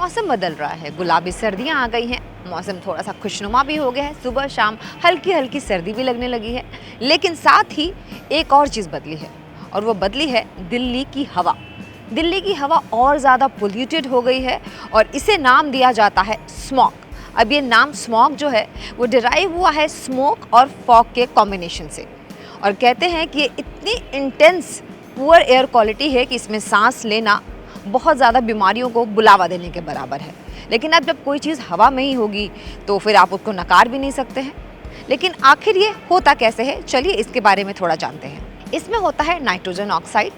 मौसम बदल रहा है, गुलाबी सर्दियाँ आ गई हैं, मौसम थोड़ा सा खुशनुमा भी हो गया है, सुबह शाम हल्की हल्की सर्दी भी लगने लगी है। लेकिन साथ ही एक और चीज़ बदली है और वो बदली है दिल्ली की हवा। दिल्ली की हवा और ज़्यादा पोल्यूटेड हो गई है और इसे नाम दिया जाता है स्मॉग। अब ये नाम स्मॉग जो है वो डिराइव हुआ है स्मोक और फॉग के कॉम्बिनेशन से, और कहते हैं कि ये इतनी इंटेंस पुअर एयर क्वालिटी है कि इसमें सांस लेना बहुत ज़्यादा बीमारियों को बुलावा देने के बराबर है। लेकिन अब जब कोई चीज़ हवा में ही होगी तो फिर आप उसको नकार भी नहीं सकते हैं। लेकिन आखिर ये होता कैसे है, चलिए इसके बारे में थोड़ा जानते हैं। इसमें होता है nitrogen oxide,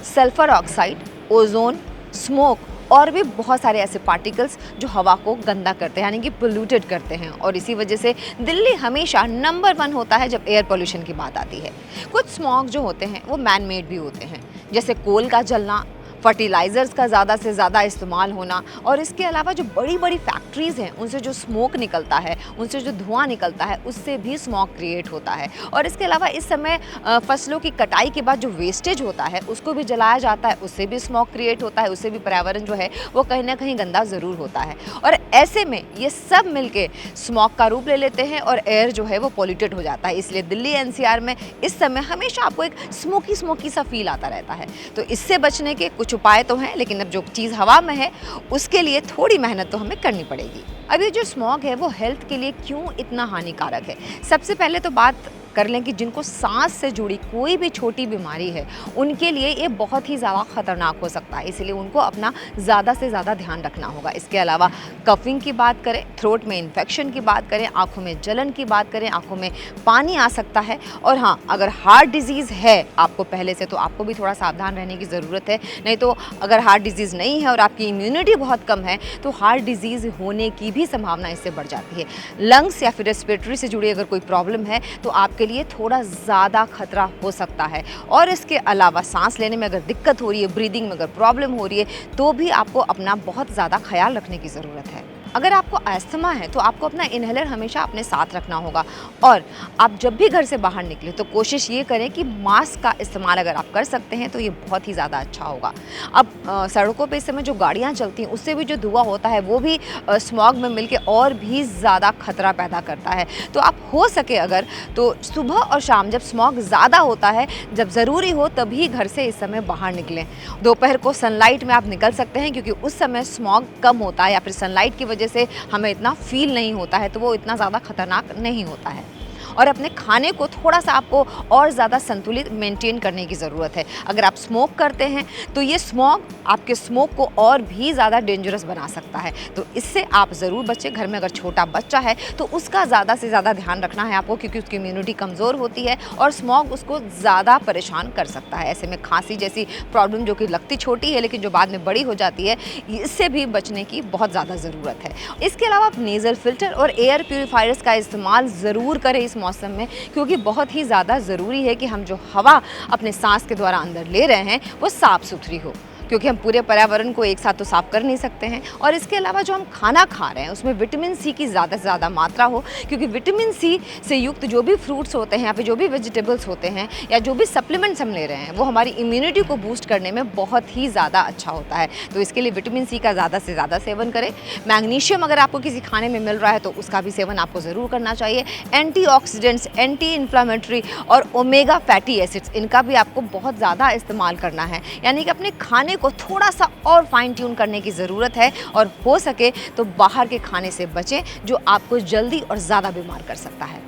sulphur oxide, ozone, smoke और भी बहुत सारे ऐसे पार्टिकल्स जो हवा को गंदा करते हैं, यानी कि पोल्यूटेड करते हैं। और इसी वजह से दिल्ली हमेशा नंबर 1 होता है जब एयर पोल्यूशन की बात आती है। कुछ स्मॉग जो होते हैं वो मैन मेड भी होते हैं, जैसे कोल का जलना, फर्टिलाइज़र्स का ज़्यादा से ज़्यादा इस्तेमाल होना, और इसके अलावा जो बड़ी बड़ी फैक्ट्रीज़ हैं उनसे जो स्मोक निकलता है, उनसे जो धुआं निकलता है, उससे भी स्मॉग क्रिएट होता है। और इसके अलावा इस समय फसलों की कटाई के बाद जो वेस्टेज होता है उसको भी जलाया जाता है, उससे भी स्मॉग क्रिएट होता है, उससे भी पर्यावरण जो है वो कहीं ना कहीं गंदा ज़रूर होता है। और ऐसे में ये सब मिलके स्मॉग का रूप ले लेते हैं और एयर जो है वो पॉल्यूटेड हो जाता है। इसलिए दिल्ली एनसीआर में इस समय हमेशा आपको एक स्मोकी सा फील आता रहता है। तो इससे बचने के कुछ उपाय तो हैं, लेकिन अब जो चीज़ हवा में है उसके लिए थोड़ी मेहनत तो हमें करनी पड़ेगी। अब ये जो स्मॉग है वो हेल्थ के लिए क्यों इतना हानिकारक है, सबसे पहले तो बात कर लें कि जिनको सांस से जुड़ी कोई भी छोटी बीमारी है उनके लिए ये बहुत ही ज़्यादा खतरनाक हो सकता है, इसलिए उनको अपना ज़्यादा से ज़्यादा ध्यान रखना होगा। इसके अलावा कफिंग की बात करें, थ्रोट में इन्फेक्शन की बात करें, आँखों में जलन की बात करें, आँखों में पानी आ सकता है। और हाँ, अगर हार्ट डिजीज़ है आपको पहले से तो आपको भी थोड़ा सावधान रहने की ज़रूरत है। नहीं तो अगर हार्ट डिजीज़ नहीं है और आपकी इम्यूनिटी बहुत कम है तो हार्ट डिजीज़ होने की भी संभावना इससे बढ़ जाती है। लंग्स या फिर रेस्पिरेटरी से जुड़ी अगर कोई प्रॉब्लम है तो आपके लिए थोड़ा ज़्यादा खतरा हो सकता है। और इसके अलावा सांस लेने में अगर दिक्कत हो रही है, ब्रीदिंग में अगर प्रॉब्लम हो रही है तो भी आपको अपना बहुत ज़्यादा ख्याल रखने की ज़रूरत है। अगर आपको अस्थमा है तो आपको अपना इनहेलर हमेशा अपने साथ रखना होगा। और आप जब भी घर से बाहर निकलें तो कोशिश ये करें कि मास्क का इस्तेमाल अगर आप कर सकते हैं तो ये बहुत ही ज़्यादा अच्छा होगा। अब सड़कों पे इस समय जो गाड़ियाँ चलती हैं उससे भी जो धुआं होता है वो भी स्मॉग में मिलके और भी ज़्यादा खतरा पैदा करता है। तो आप हो सके अगर तो सुबह और शाम जब स्मॉग ज़्यादा होता है, जब ज़रूरी हो तभी घर से इस समय बाहर निकलें। दोपहर को सनलाइट में आप निकल सकते हैं क्योंकि उस समय स्मॉग कम होता है, या फिर सनलाइट की जैसे हमें इतना फील नहीं होता है तो वो इतना ज़्यादा खतरनाक नहीं होता है। और अपने खाने को थोड़ा सा आपको और ज़्यादा संतुलित मेंटेन करने की ज़रूरत है। अगर आप स्मोक करते हैं तो ये स्मॉग आपके स्मोक को और भी ज़्यादा डेंजरस बना सकता है, तो इससे आप ज़रूर बचें। घर में अगर छोटा बच्चा है तो उसका ज़्यादा से ज़्यादा ध्यान रखना है आपको, क्योंकि उसकी इम्यूनिटी कमज़ोर होती है और स्मॉग उसको ज़्यादा परेशान कर सकता है। ऐसे में खांसी जैसी प्रॉब्लम जो कि लगती छोटी है लेकिन जो बाद में बड़ी हो जाती है, इससे भी बचने की बहुत ज़्यादा ज़रूरत है। इसके अलावा आप नेज़ल फ़िल्टर और एयर प्यूरीफायर्स का इस्तेमाल ज़रूर करें इस मौसम में, क्योंकि बहुत ही ज़्यादा ज़रूरी है कि हम जो हवा अपने सांस के द्वारा अंदर ले रहे हैं वो साफ़ सुथरी हो, क्योंकि हम पूरे पर्यावरण को एक साथ तो साफ कर नहीं सकते हैं। और इसके अलावा जो हम खाना खा रहे हैं उसमें विटामिन सी की ज़्यादा से ज़्यादा मात्रा हो, क्योंकि विटामिन सी से युक्त जो भी फ्रूट्स होते हैं या फिर जो भी वेजिटेबल्स होते हैं या जो भी सप्लीमेंट्स हम ले रहे हैं वो हमारी इम्यूनिटी को बूस्ट करने में बहुत ही ज़्यादा अच्छा होता है। तो इसके लिए विटामिन सी का ज़्यादा से ज़्यादा सेवन करें। मैग्नीशियम अगर आपको किसी खाने में मिल रहा है तो उसका भी सेवन आपको ज़रूर करना चाहिए। एंटीऑक्सीडेंट्स, एंटी इन्फ्लामेटरी और ओमेगा फैटी एसिड्स, इनका भी आपको बहुत ज़्यादा इस्तेमाल करना है, यानी कि अपने खाने को थोड़ा सा और फाइन ट्यून करने की ज़रूरत है। और हो सके तो बाहर के खाने से बचें जो आपको जल्दी और ज़्यादा बीमार कर सकता है।